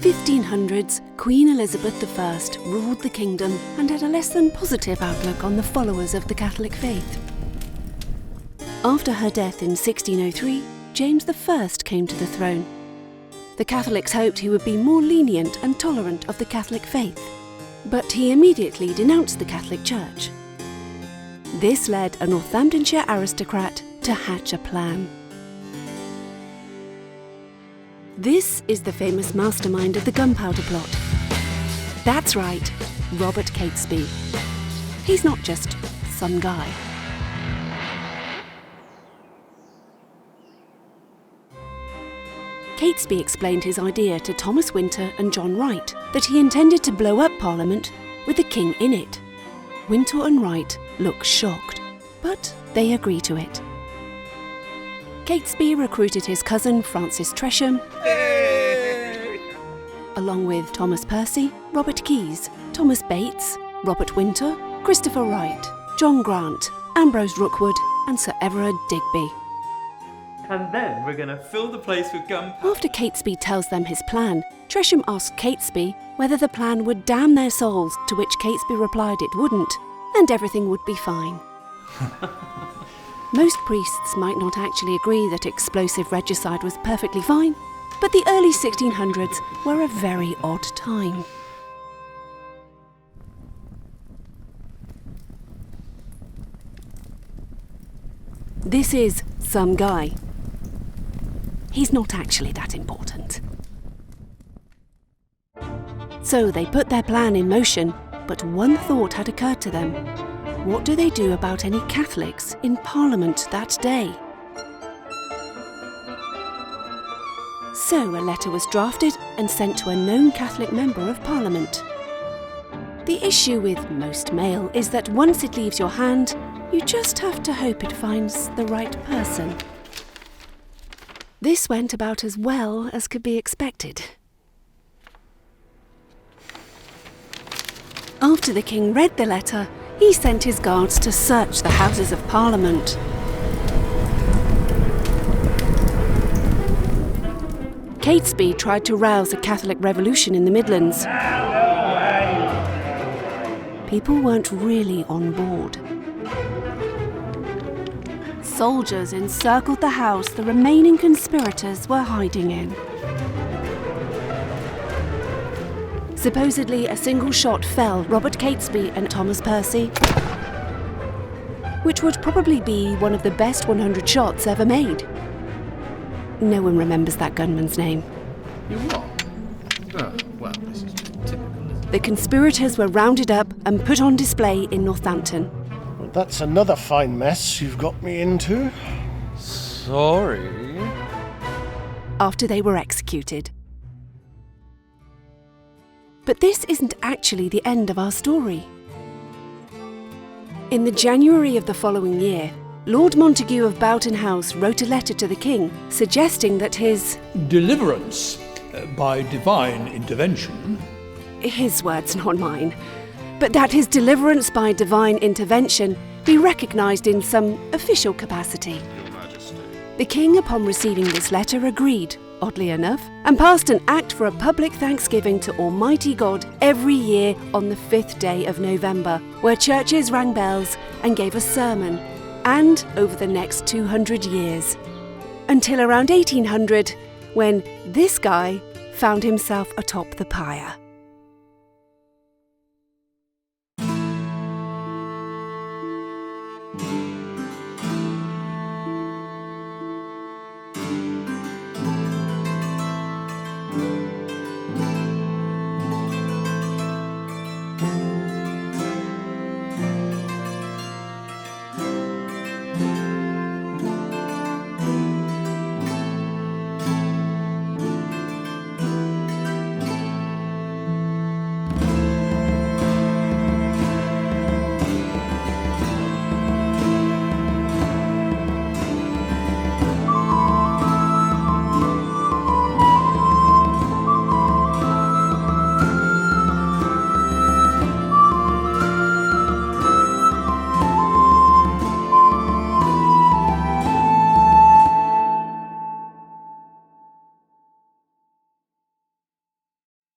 1500s, Queen Elizabeth I ruled the kingdom and had a less than positive outlook on the followers of the Catholic faith. After her death in 1603, James I came to the throne. The Catholics hoped he would be more lenient and tolerant of the Catholic faith, but he immediately denounced the Catholic Church. This led a Northamptonshire aristocrat to hatch a plan. This is the famous mastermind of the gunpowder plot. That's right, Robert Catesby. He's not just some guy. Catesby explained his idea to Thomas Winter and John Wright that he intended to blow up Parliament with the king in it. Winter and Wright look shocked, but they agree to it. Catesby recruited his cousin Francis Tresham, along with Thomas Percy, Robert Keyes, Thomas Bates, Robert Winter, Christopher Wright, John Grant, Ambrose Rookwood and Sir Everard Digby. And then we're going to fill the place with gunpowder. After Catesby tells them his plan, Tresham asks Catesby whether the plan would damn their souls, to which Catesby replied it wouldn't, and everything would be fine. Most priests might not actually agree that explosive regicide was perfectly fine, but the early 1600s were a very odd time. This is some guy. He's not actually that important. So they put their plan in motion, but one thought had occurred to them. What do they do about any Catholics in Parliament that day? So a letter was drafted and sent to a known Catholic member of Parliament. The issue with most mail is that once it leaves your hand, you just have to hope it finds the right person. This went about as well as could be expected. After the king read the letter, he sent his guards to search the Houses of Parliament. Catesby tried to rouse a Catholic revolution in the Midlands. People weren't really on board. Soldiers encircled the house the remaining conspirators were hiding in. Supposedly, a single shot felled Robert Catesby and Thomas Percy, which would probably be one of the best 100 shots ever made. No one remembers that gunman's name. You what? Oh, well, this is just typical, isn't it? The conspirators were rounded up and put on display in Northampton. Well, that's another fine mess you've got me into. Sorry. After they were executed. But this isn't actually the end of our story. In the January of the following year, Lord Montague of Boughton House wrote a letter to the king suggesting that his deliverance by divine intervention, his words, not mine, but that his deliverance by divine intervention be recognised in some official capacity. Your Majesty. The king, upon receiving this letter, agreed, oddly enough, and passed an act for a public thanksgiving to Almighty God every year on the 5th day of November, where churches rang bells and gave a sermon, and over the next 200 years, until around 1800, when this guy found himself atop the pyre.